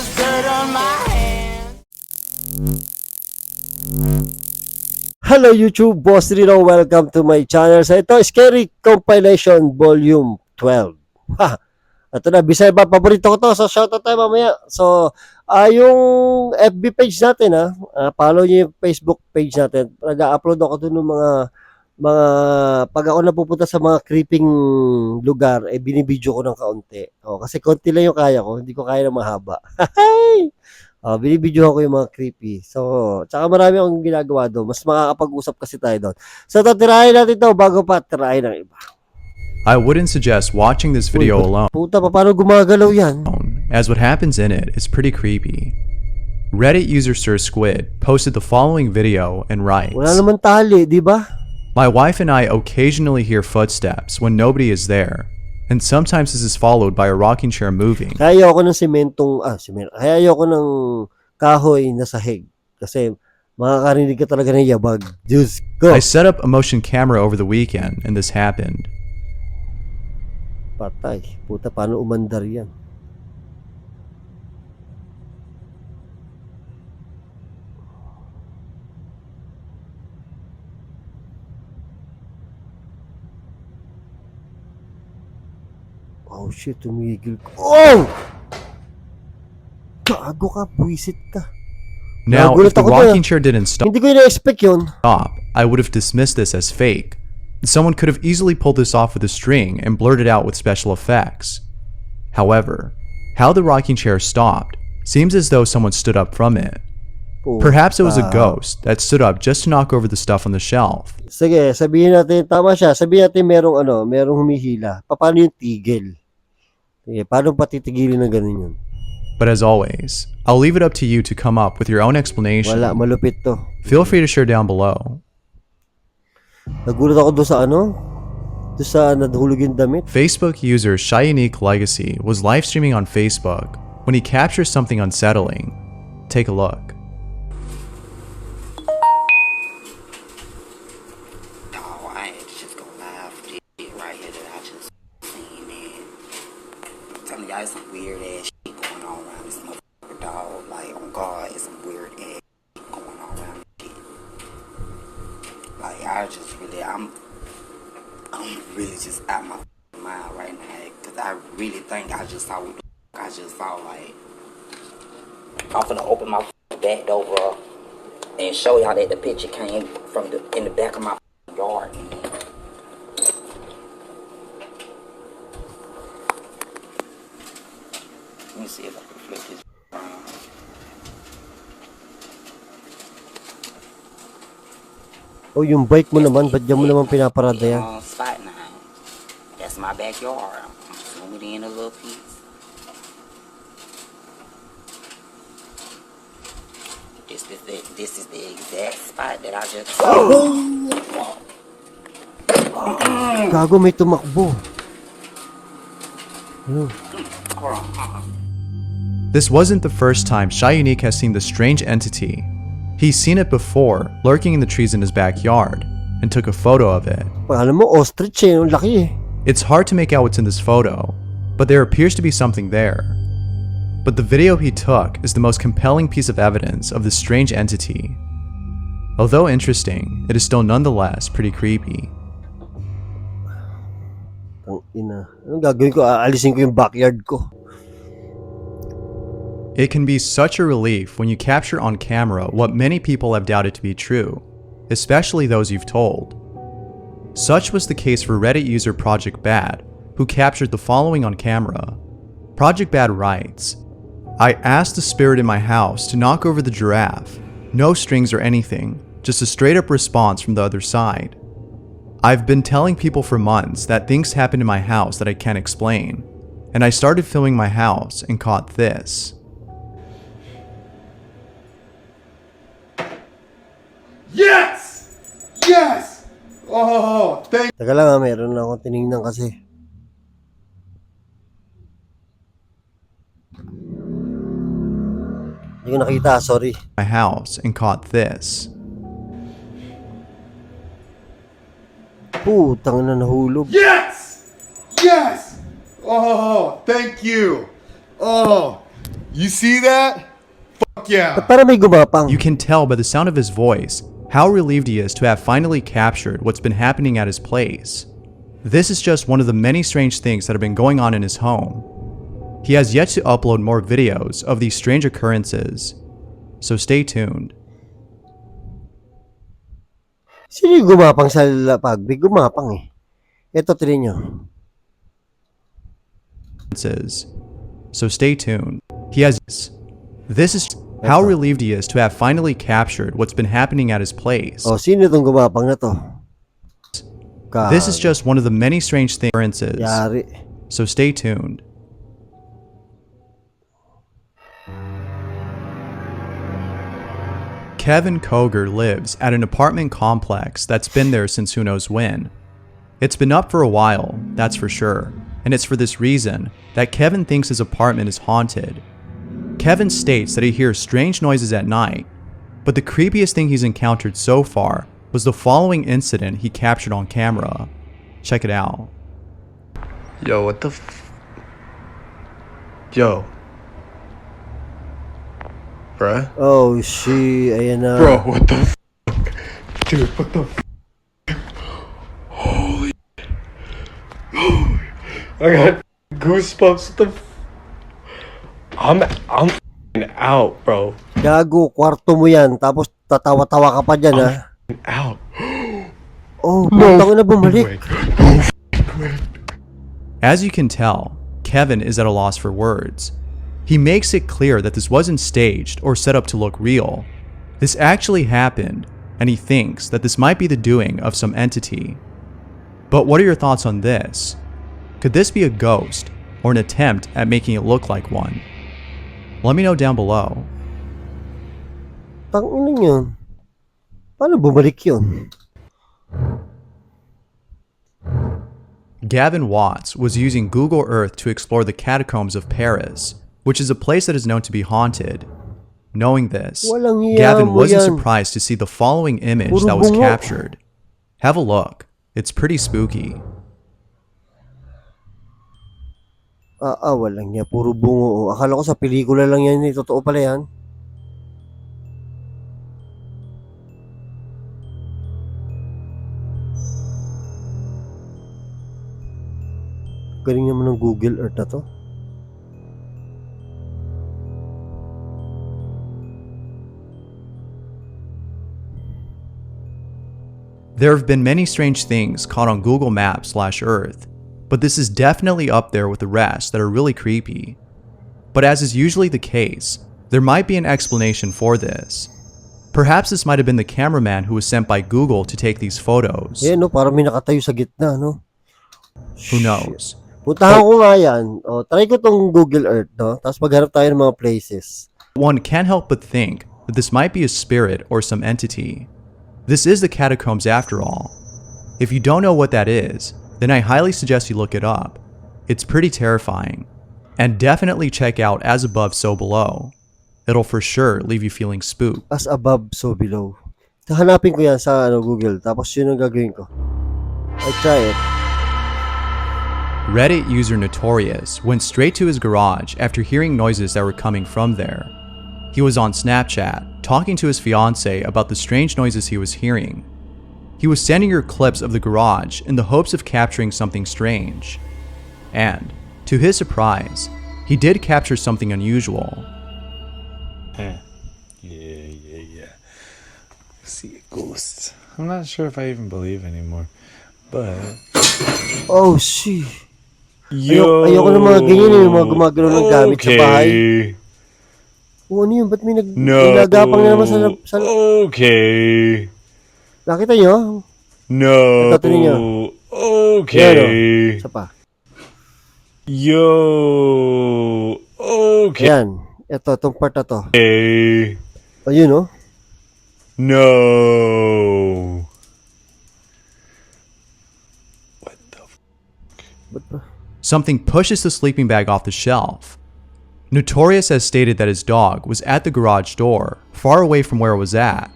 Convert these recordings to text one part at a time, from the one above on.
there's dirt on my hands. Hello YouTube, Boss Rino. Welcome to my channel. Sa ito, Scary Compilation Volume 12. Ha! Ito na, Bisaya ba? Paborito ko to. So, shoutout tayo mamaya. So, yung FB page natin, follow nyo yung Facebook page natin. Nag-upload ako dun ng pag ako napupunta sa mga creeping lugar, binibidyo ko ng kaunti. Kasi konti lang yung kaya ko. Hindi ko kaya na mahaba. Binibidyo ko yung mga creepy. So, tsaka marami akong ginagawa doon. Mas makakapag-usap kasi tayo doon. So, tirahin natin ito bago pa tirahin ng iba. I wouldn't suggest watching this video alone, Puta, paano gumagalaw yan? as what happens in it is pretty creepy. Reddit user Sir Squid posted the following video and writes, Wala naman tali, di ba? "My wife and I occasionally hear footsteps when nobody is there, and sometimes this is followed by a rocking chair moving. Kaya ayoko ng kaya ayoko ng kahoy na sahig. Kasi makakarinig ka talaga ng yabag. Diyos ko. I set up a motion camera over the weekend and this happened. Patay. Puta, paano umandar yan? Oh shit, tumigil ko. Oh! Gago ka, buwisit ka. Now, Nagulat if the ako rocking na. chair didn't Hindi ko ina-expect yun. stop, I would have dismissed this as fake. Someone could have easily pulled this off with a string and blurred it out with special effects. However, how the rocking chair stopped seems as though someone stood up from it. Perhaps it was a ghost that stood up just to knock over the stuff on the shelf. Sige, sabihin natin, tama siya. Sabihin natin merong humihila. Paano yung tigil? Sige, paano patitigilin na ganun yun? But as always, I'll leave it up to you to come up with your own explanation. Wala, malupit to. Feel free to share down below. Nagulat ako doon sa nadhulog yung damit. Facebook user Shyunique Legacy was live streaming on Facebook when he captures something unsettling. Take a look. No, I ain't just gonna live for this shit right here that I just seen, man. I'm telling y'all, it's some weird ass shit going on around this motherfucker, dog. Like, on God, it's some weird ass shit going on around this shit. Like, I'm really just out my mind right now, cause I really think I just saw what the fuck I just saw. Like, I'm finna open my back door up and show y'all that the picture came from in the back of my yard. Let me see if I can flip this around. Oh, yung bike mo naman, ba't dyan mo naman pinaparada yan? Spot 9. That's my backyard. I'm zoom it in a little piece. This is the exact spot that I just Gago, may tumakbo. This wasn't the first time Shyunique has seen the strange entity. He's seen it before, lurking in the trees in his backyard, and took a photo of it. Alam mo, ostrich ang laki It's hard to make out what's in this photo, but there appears to be something there. But the video he took is the most compelling piece of evidence of this strange entity. Although interesting, it is still nonetheless pretty creepy. Ang ina. Anong gagawin ko? Aalisin ko yung backyard ko. It can be such a relief when you capture on camera what many people have doubted to be true, especially those you've told. Such was the case for Reddit user Project Bad, who captured the following on camera. Project Bad writes, "I asked the spirit in my house to knock over the giraffe. No strings or anything, just a straight up response from the other side. I've been telling people for months that things happen in my house that I can't explain, and I started filming my house and caught this." Yes! Yes! Oh, thank Teka lang meron na akong tinignan kasi. Hindi ko nakita, sorry. My house and caught this. Putang na nahulog. Yes! Yes! Oh, thank you. Oh, You see that? Fuck yeah. Ba't parang may gumapang? You can tell by the sound of his voice how relieved he is to have finally captured what's been happening at his place. This is just one of the many strange things that have been going on in his home. He has yet to upload more videos of these strange occurrences, so stay tuned. Sino yung gumapang sa lapag? May gumapang eh. Ito, tirin nyo. So stay tuned. He has. This is how relieved he is to have finally captured what's been happening at his place. Oh, sino itong gumapang na to? This is just one of the many strange things. Yari. So stay tuned. Kevin Koger lives at an apartment complex that's been there since who knows when. It's been up for a while, that's for sure, and it's for this reason that Kevin thinks his apartment is haunted. Kevin states that he hears strange noises at night, but the creepiest thing he's encountered so far was the following incident he captured on camera. Check it out. Yo, what the Yo. Bruh. Oh, ayan na. Bro, what the Dude, what the Holy. I got goosebumps. What the I'm out, bro. Gago, kwarto mo yan. Tapos tatawa-tawa ka pa dyan, ha? Out. Oh, putang na bumalik. As you can tell, Kevin is at a loss for words. He makes it clear that this wasn't staged or set up to look real. This actually happened, and he thinks that this might be the doing of some entity. But what are your thoughts on this? Could this be a ghost or an attempt at making it look like one? Let me know down below. Tangina yun. Paano bumalik yun? Gavin Watts was using Google Earth to explore the catacombs of Paris, which is a place that is known to be haunted. Knowing this, Walang hiya Gavin mo wasn't yan. surprised to see the following image Puro that was bungo. captured. Have a look. It's pretty spooky. Walang niya. Puro bungo. Akala ko sa pelikula lang yan. Totoo pala yan. Galing naman ng Google Earth na to. There have been many strange things caught on Google Maps/Earth, but this is definitely up there with the rest that are really creepy. But as is usually the case, there might be an explanation for this. Perhaps this might have been the cameraman who was sent by Google to take these photos. Ayan, no? Parang may nakatayo sa gitna, no? Who knows? Puntahan ko nga yan. O, try ko tong Google Earth, no? Tapos maghanap tayo ng mga places. One can't help but think that this might be a spirit or some entity. This is the catacombs after all. If you don't know what that is, then I highly suggest you look it up. It's pretty terrifying. And definitely check out As Above, So Below. It'll for sure leave you feeling spooked. As above, so below. Hanapin ko yan sa Google. Tapos yun ang gagawin ko. I try it. Reddit user Notorious went straight to his garage after hearing noises that were coming from there. He was on Snapchat, talking to his fiancée about the strange noises he was hearing. He was sending her clips of the garage in the hopes of capturing something strange. And, to his surprise, he did capture something unusual. Yeah. See a ghost. I'm not sure if I even believe anymore, but Oh, shit. yo. Ayoko ng mga ganyan, yung mga gumagano ng gamit sa bahay. Oh, ano yun? Ba't may nagagapang na naman sa... Okay. Nakita nyo? No. Ito, tuloy nyo. Okay. Yan, oh. Isa pa. Yo. Okay. Yan. Ito, itong part na to. Okay. Ayun, oh. No. What the Ba't ba? Something pushes the sleeping bag off the shelf. Notorious has stated that his dog was at the garage door, far away from where it was at,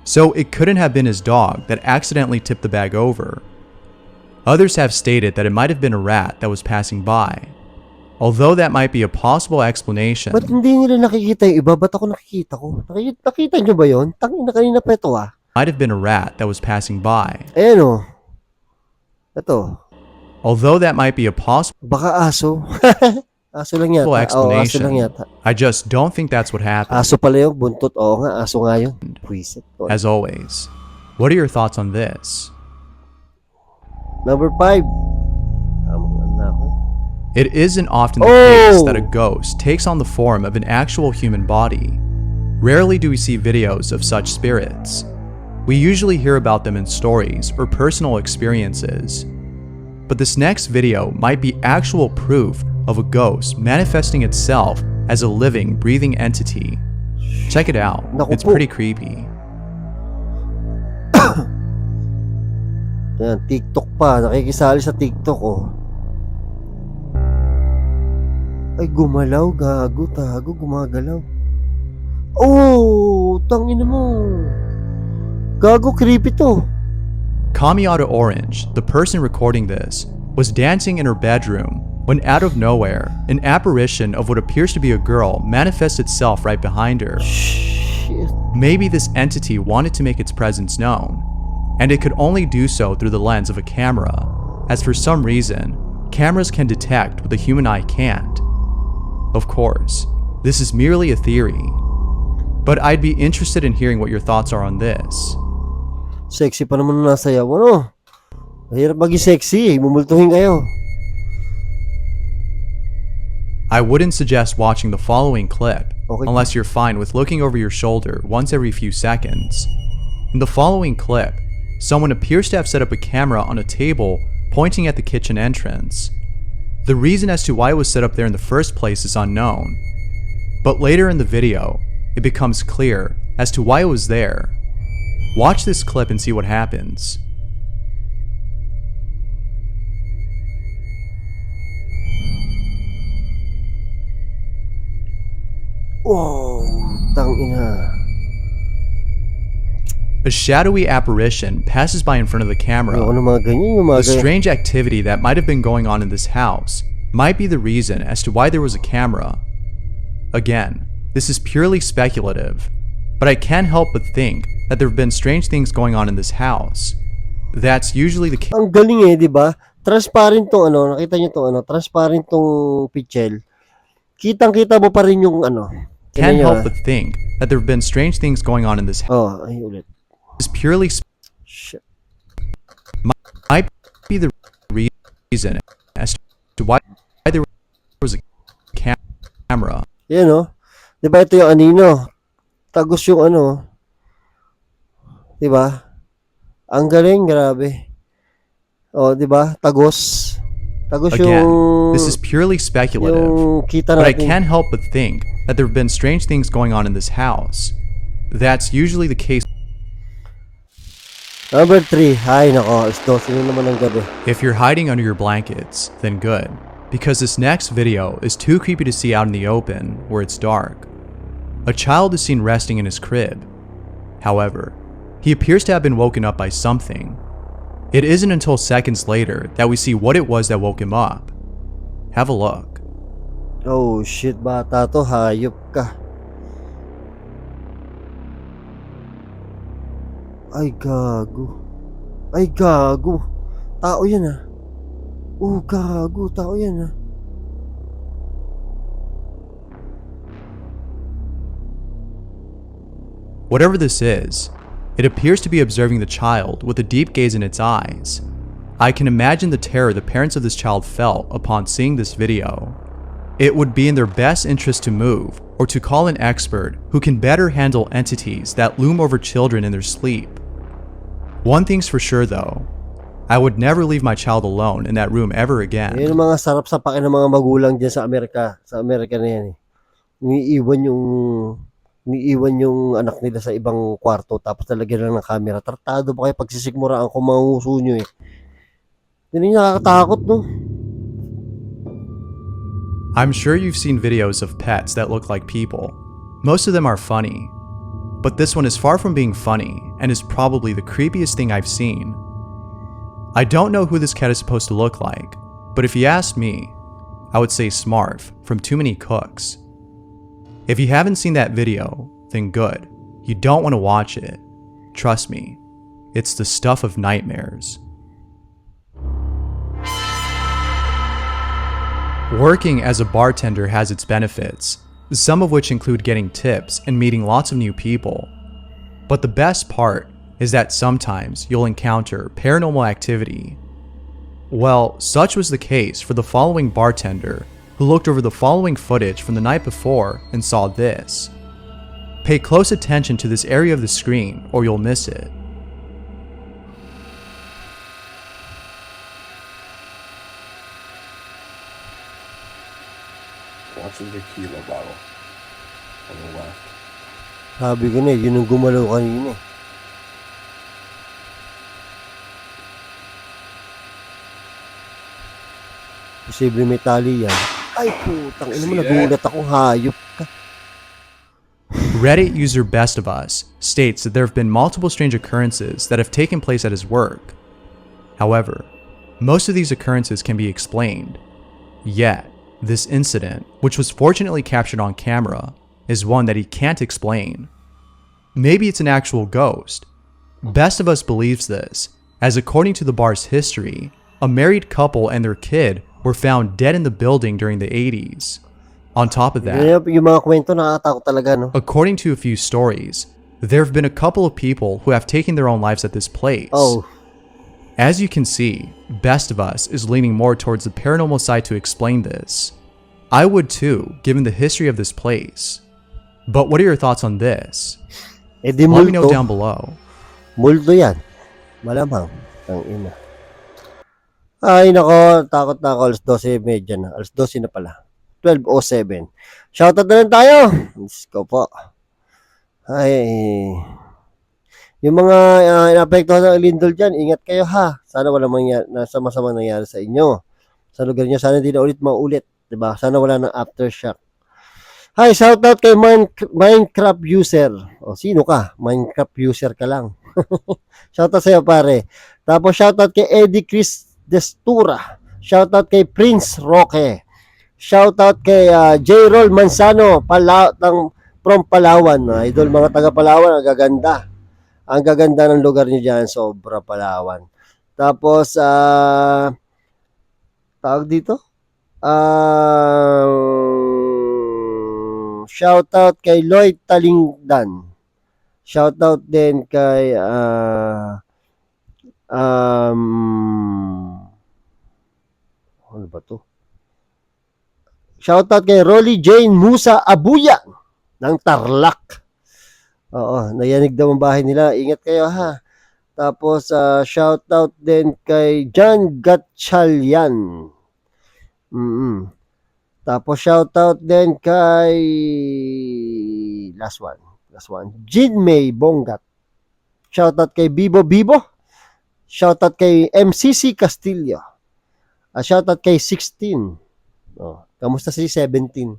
so it couldn't have been his dog that accidentally tipped the bag over. Others have stated that it might have been a rat that was passing by. Although that might be a possible explanation, Ba't hindi nila nakikita yung iba? Ba't ako nakikita ko? Nakita nyo ba yun? Tangina kanina pa ito ah. might have been a rat that was passing by. Ayan o. Ito. Although that might be a possible Baka aso. Aso lang yata. Oo, aso explanation, lang yata. I just don't think that's what happened. Aso pala yung buntot. Oo nga, aso nga yun. Puisit. As always, what are your thoughts on this? Number 5. Tamang ano na ako. It isn't often the case that a ghost takes on the form of an actual human body. Rarely do we see videos of such spirits. We usually hear about them in stories or personal experiences. But this next video might be actual proof of a ghost manifesting itself as a living, breathing entity. Check it out. Naku It's po. pretty creepy. Yan, TikTok pa. Nakikisali sa TikTok oh. Ay, gumalaw. Gago, tago, gumagalaw. Oh, tangina mo. Gago, creepy to. Kamiata Orange, the person recording this, was dancing in her bedroom when out of nowhere, an apparition of what appears to be a girl manifests itself right behind her. Shit. Maybe this entity wanted to make its presence known, and it could only do so through the lens of a camera, as for some reason, cameras can detect what the human eye can't. Of course, this is merely a theory, but I'd be interested in hearing what your thoughts are on this. Sexy pa naman nasa yaw. Ano? Mahirap maging sexy eh. Mumultuhin kayo. I wouldn't suggest watching the following clip Okay. unless you're fine with looking over your shoulder once every few seconds. In the following clip, someone appears to have set up a camera on a table pointing at the kitchen entrance. The reason as to why it was set up there in the first place is unknown, but later in the video, it becomes clear as to why it was there. Watch this clip and see what happens. Wow, tangina. A shadowy apparition passes by in front of the camera. Ano mga ganyan, yung mga The ganyan. strange activity that might have been going on in this house might be the reason as to why there was a camera. Again, this is purely speculative, but I can't help but think that there have been strange things going on in this house. That's usually the case. Ang galing eh, di ba? Transparent tong ano, nakita niyo tong ano, transparent tong pitchel. Kitang-kita mo pa rin yung ano. Can't Tingnan niyo, help ah. but think that there have been strange things going on in this house. Oh, ay ulit. It's purely Shit. might be the reason as to why there was a camera. Yan oh. Di ba ito yung anino? Tagos yung ano. Di ba? Ang galing, grabe. Oh, di ba? Tagos. Tagos Again, yung this is purely speculative, yung kita but I natin. can't help but think that there have been strange things going on in this house. That's usually the case. Number 3. Ay, nako. Alas 12 na naman ng gabi. If you're hiding under your blankets, then good, because this next video is too creepy to see out in the open where it's dark. A child is seen resting in his crib. However, he appears to have been woken up by something. It isn't until seconds later that we see what it was that woke him up. Have a look. Oh, shit. Bata to. Hayop ka. Ay, gago. Ay, gago. Tao yan ah. Oh, gago. Tao yan ah. Whatever this is, it appears to be observing the child with a deep gaze in its eyes. I can imagine the terror the parents of this child felt upon seeing this video. It would be in their best interest to move or to call an expert who can better handle entities that loom over children in their sleep. One thing's for sure though, I would never leave my child alone in that room ever again. Yan ang mga sarap sa pake ng mga magulang dyan sa Amerika. Sa Amerika na yan eh. Iniiwan yung anak nila sa ibang kwarto tapos talagyan lang ng camera. Tartado ba kayo pagsisigmuraan kung manguso nyo eh. Yan yung nakakatakot no. I'm sure you've seen videos of pets that look like people. Most of them are funny, but this one is far from being funny and is probably the creepiest thing I've seen. I don't know who this cat is supposed to look like, but if you asked me, I would say smarf, from too many cooks. If you haven't seen that video, then good. You don't want to watch it. Trust me, it's the stuff of nightmares. Working as a bartender has its benefits, some of which include getting tips and meeting lots of new people. But the best part is that sometimes you'll encounter paranormal activity. Well, such was the case for the following bartender who looked over the following footage from the night before and saw this. Pay close attention to this area of the screen or you'll miss it. Watch the tequila bottle on the left. Sabi ko na yun yung gumalaw kanina. Posible may tali yan. Ay putang ina mo, nagulat akong hayop ka. Reddit user Best of Us states that there have been multiple strange occurrences that have taken place at his work. However, most of these occurrences can be explained. Yet, this incident, which was fortunately captured on camera, is one that he can't explain. Maybe it's an actual ghost. Best of Us believes this, as according to the bar's history, a married couple and their kid were found dead in the building during the 80s. On top of that, Yung mga kwento nakakatakot talaga, no? according to a few stories, there have been a couple of people who have taken their own lives at this place. Oh, As you can see, Best of Us is leaning more towards the paranormal side to explain this. I would too, given the history of this place. But what are your thoughts on this? eh di Let me know multo. down below. Multo yan. Malamang. Ang ina. Ay nako, takot na ako. Alas 12:30 na. Alas 12 na pala. 12:07. Shoutout na lang tayo. Let's go po. Ay. Yung mga inapektuhan ng lindol dyan, ingat kayo ha. Sana wala nasa masamang nangyari sa inyo. Sa lugar nyo, sana hindi na ulit maulit. Diba? Sana wala ng aftershock. Hi, shoutout kay Minecraft user. O, sino ka? Minecraft user ka lang. Shoutout sa'yo, pare. Tapos, shoutout kay Eddie Chris Destura. Shoutout kay Prince Roque. Shoutout kay J. Roll Manzano from Palawan. Idol, mga taga Palawan, ang gaganda. Ang gaganda ng lugar niyo dyan, sobra Palawan. Tapos, tawag dito? Shoutout kay Lloyd Talingdan. Shoutout din kay ano ba to? Shoutout kay Rolly Jane Musa Abuya ng Tarlac. Oo, nayanig daw ang bahay nila. Ingat kayo ha. Tapos, shoutout din kay John Gatchalian. Tapos, shoutout din kay last one. Jin May Bongat. Shoutout kay Bibo Bibo. Shoutout kay MCC Castillo. Shoutout kay 16. Oh, kamusta si 17?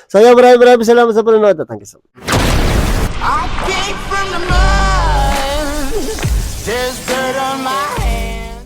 So, maraming salamat sa panonood. Thank you so much. I came from the mud. There's dirt on my hands.